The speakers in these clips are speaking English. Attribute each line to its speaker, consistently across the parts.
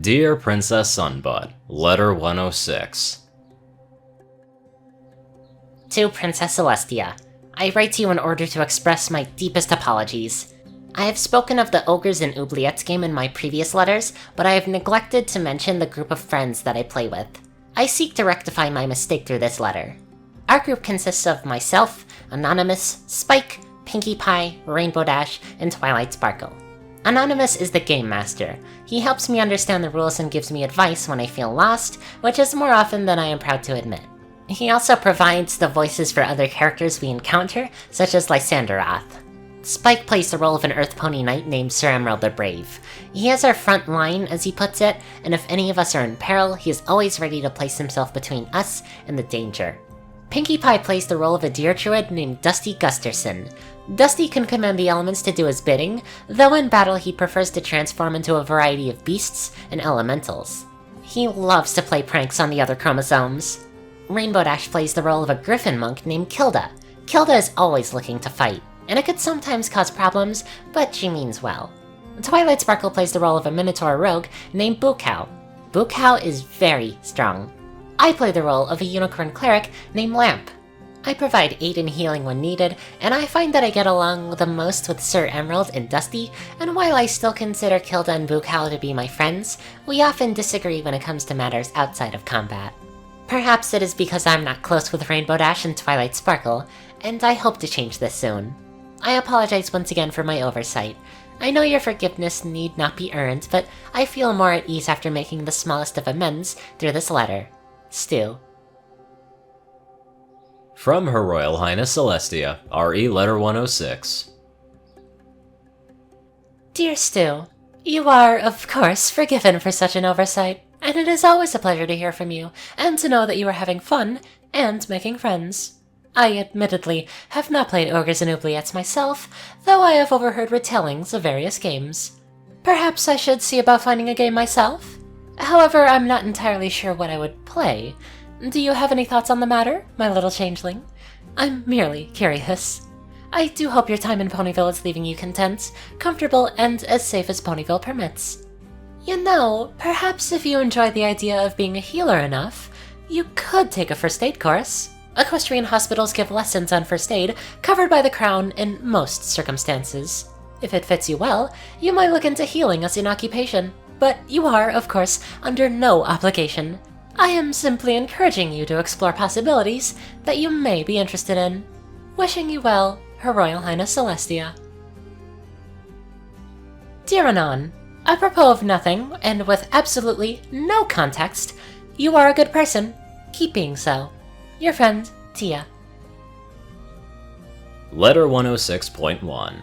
Speaker 1: Dear Princess Sunbutt, Letter 106.
Speaker 2: To Princess Celestia, I write to you in order to express my deepest apologies. I have spoken of the Ogres and Oubliettes game in my previous letters, but I have neglected to mention the group of friends that I play with. I seek to rectify my mistake through this letter. Our group consists of myself, Anonymous, Spike, Pinkie Pie, Rainbow Dash, and Twilight Sparkle. Anonymous is the game master. He helps me understand the rules and gives me advice when I feel lost, which is more often than I am proud to admit. He also provides the voices for other characters we encounter, such as Lysanderoth. Spike plays the role of an Earth Pony Knight named Sir Emerald the Brave. He is our front line, as he puts it, and if any of us are in peril, he is always ready to place himself between us and the danger. Pinkie Pie plays the role of a deer druid named Dusty Gusterson. Dusty can command the elements to do his bidding, though in battle he prefers to transform into a variety of beasts and elementals. He loves to play pranks on the other chromosomes. Rainbow Dash plays the role of a griffin monk named Kilda. Kilda is always looking to fight, and it could sometimes cause problems, but she means well. Twilight Sparkle plays the role of a minotaur rogue named Bukau. Bukau is very strong. I play the role of a unicorn cleric named Lamp. I provide aid and healing when needed, and I find that I get along the most with Sir Emerald and Dusty, and while I still consider Kilda and Bukau to be my friends, we often disagree when it comes to matters outside of combat. Perhaps it is because I'm not close with Rainbow Dash and Twilight Sparkle, and I hope to change this soon. I apologize once again for my oversight. I know your forgiveness need not be earned, but I feel more at ease after making the smallest of amends through this letter. Stu.
Speaker 1: From Her Royal Highness Celestia, RE Letter 106.
Speaker 2: Dear Stu, you are, of course, forgiven for such an oversight, and it is always a pleasure to hear from you, and to know that you are having fun and making friends. I admittedly have not played Ogres and Oubliettes myself, though I have overheard retellings of various games. Perhaps I should see about finding a game myself? However, I'm not entirely sure what I would play. Do you have any thoughts on the matter, my little changeling? I'm merely curious. I do hope your time in Ponyville is leaving you content, comfortable, and as safe as Ponyville permits. You know, perhaps if you enjoy the idea of being a healer enough, you could take a first aid course. Equestrian hospitals give lessons on first aid, covered by the Crown in most circumstances. If it fits you well, you might look into healing as an occupation. But you are, of course, under no obligation. I am simply encouraging you to explore possibilities that you may be interested in. Wishing you well, Her Royal Highness Celestia. Dear Anon, apropos of nothing, and with absolutely no context, you are a good person. Keep being so. Your friend, Tia.
Speaker 1: Letter 106.1.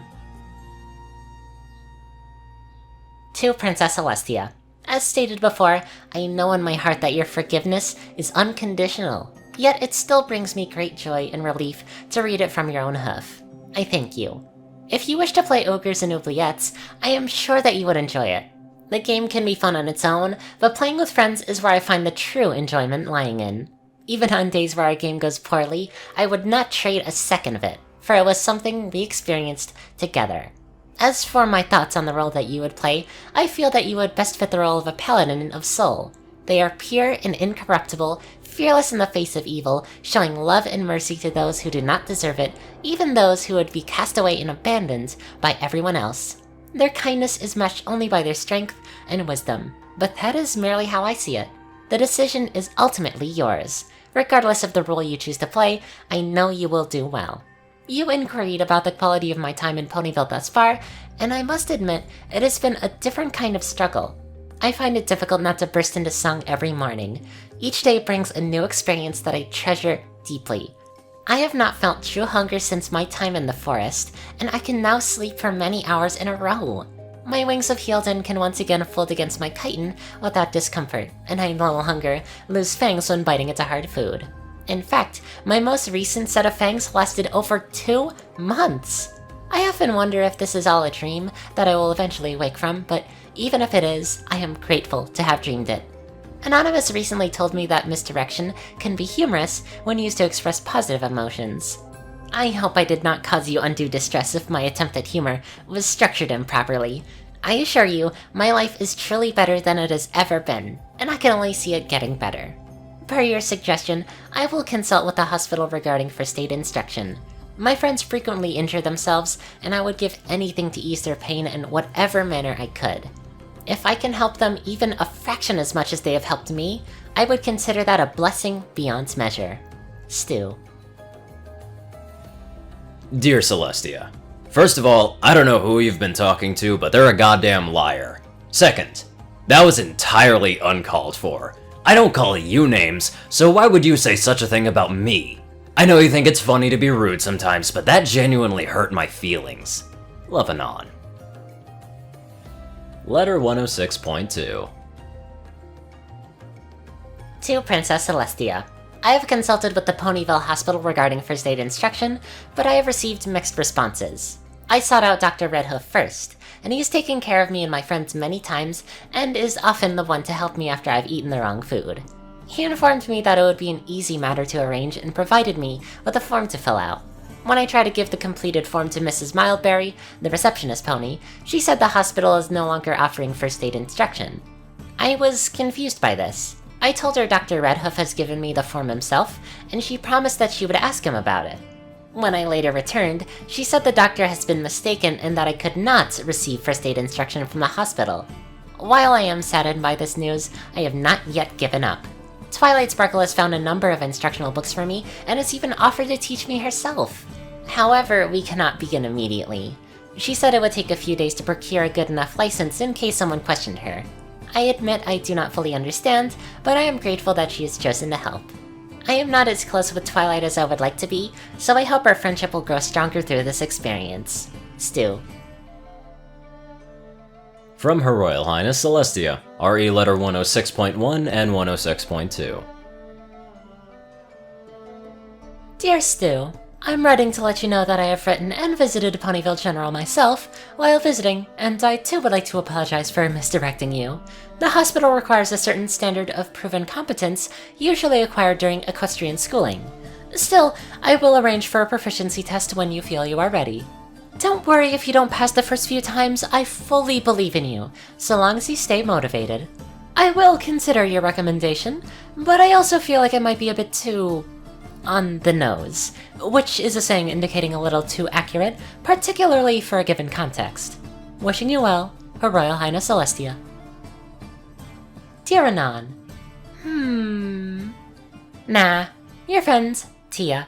Speaker 2: To Princess Celestia. As stated before, I know in my heart that your forgiveness is unconditional, yet it still brings me great joy and relief to read it from your own hoof. I thank you. If you wish to play Ogres and Oubliettes, I am sure that you would enjoy it. The game can be fun on its own, but playing with friends is where I find the true enjoyment lying in. Even on days where our game goes poorly, I would not trade a second of it, for it was something we experienced together. As for my thoughts on the role that you would play, I feel that you would best fit the role of a paladin of soul. They are pure and incorruptible, fearless in the face of evil, showing love and mercy to those who do not deserve it, even those who would be cast away and abandoned by everyone else. Their kindness is matched only by their strength and wisdom, but that is merely how I see it. The decision is ultimately yours. Regardless of the role you choose to play, I know you will do well. You inquired about the quality of my time in Ponyville thus far, and I must admit, it has been a different kind of struggle. I find it difficult not to burst into song every morning. Each day brings a new experience that I treasure deeply. I have not felt true hunger since my time in the forest, and I can now sleep for many hours in a row. My wings have healed and can once again fold against my chitin without discomfort, and I no longer lose fangs when biting into hard food. In fact, my most recent set of fangs lasted over 2 months. I often wonder if this is all a dream that I will eventually wake from, but even if it is, I am grateful to have dreamed it. Anonymous recently told me that misdirection can be humorous when used to express positive emotions. I hope I did not cause you undue distress if my attempt at humor was structured improperly. I assure you, my life is truly better than it has ever been, and I can only see it getting better. Per your suggestion, I will consult with the hospital regarding first aid instruction. My friends frequently injure themselves, and I would give anything to ease their pain in whatever manner I could. If I can help them even a fraction as much as they have helped me, I would consider that a blessing beyond measure. Stu.
Speaker 1: Dear Celestia, first of all, I don't know who you've been talking to, but they're a goddamn liar. Second, that was entirely uncalled for. I don't call you names, so why would you say such a thing about me? I know you think it's funny to be rude sometimes, but that genuinely hurt my feelings. Love, Anon. Letter 106.2.
Speaker 2: To Princess Celestia. I have consulted with the Ponyville Hospital regarding first aid instruction, but I have received mixed responses. I sought out Dr. Redhoof first, and he has taken care of me and my friends many times, and is often the one to help me after I've eaten the wrong food. He informed me that it would be an easy matter to arrange and provided me with a form to fill out. When I tried to give the completed form to Mrs. Mildberry, the receptionist pony, she said the hospital is no longer offering first aid instruction. I was confused by this. I told her Dr. Redhoof has given me the form himself, and she promised that she would ask him about it. When I later returned, she said the doctor has been mistaken and that I could not receive first aid instruction from the hospital. While I am saddened by this news, I have not yet given up. Twilight Sparkle has found a number of instructional books for me, and has even offered to teach me herself. However, we cannot begin immediately. She said it would take a few days to procure a good enough license in case someone questioned her. I admit I do not fully understand, but I am grateful that she has chosen to help. I am not as close with Twilight as I would like to be, so I hope our friendship will grow stronger through this experience. Stu.
Speaker 1: From Her Royal Highness Celestia, RE Letter 106.1 and 106.2.
Speaker 2: Dear Stu, I'm writing to let you know that I have written and visited Ponyville General myself while visiting, and I too would like to apologize for misdirecting you. The hospital requires a certain standard of proven competence, usually acquired during equestrian schooling. Still, I will arrange for a proficiency test when you feel you are ready. Don't worry if you don't pass the first few times, I fully believe in you, so long as you stay motivated. I will consider your recommendation, but I also feel like it might be a bit too on the nose, which is a saying indicating a little too accurate, particularly for a given context. Wishing you well, Her Royal Highness Celestia. Dear Anon. Nah, your friends, Tia.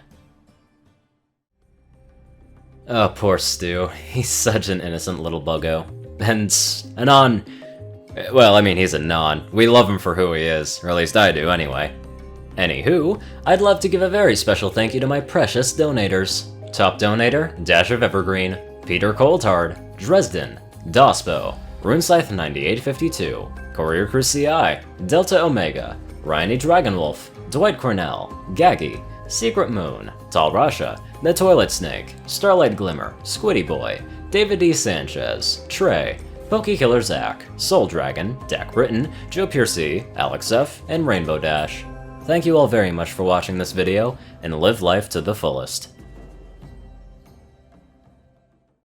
Speaker 1: Oh, poor Stu. He's such an innocent little buggo. And Anon... Well, I mean, he's a non. We love him for who he is, or at least I do, anyway. Anywho, I'd love to give a very special thank you to my precious donators. Top donator, Dash of Evergreen, Peter Coulthard, Dresdon, Dospo, RuneScythe9852, CourierCruz CI, Delta Omega, Ryanny Dragonwolf, Dwight Cornel, Gaggy, Secret Moon, Tall Rasha, The Toilet Snake, Starlight Glimmer, Squiddy Boy, David D. Sanchez, Trey, Pokekiller Zach, Soul Dragon, Dak Britton, Joe Piercy, Alex F, and Rainbow Dash. Thank you all very much for watching this video, and live life to the fullest.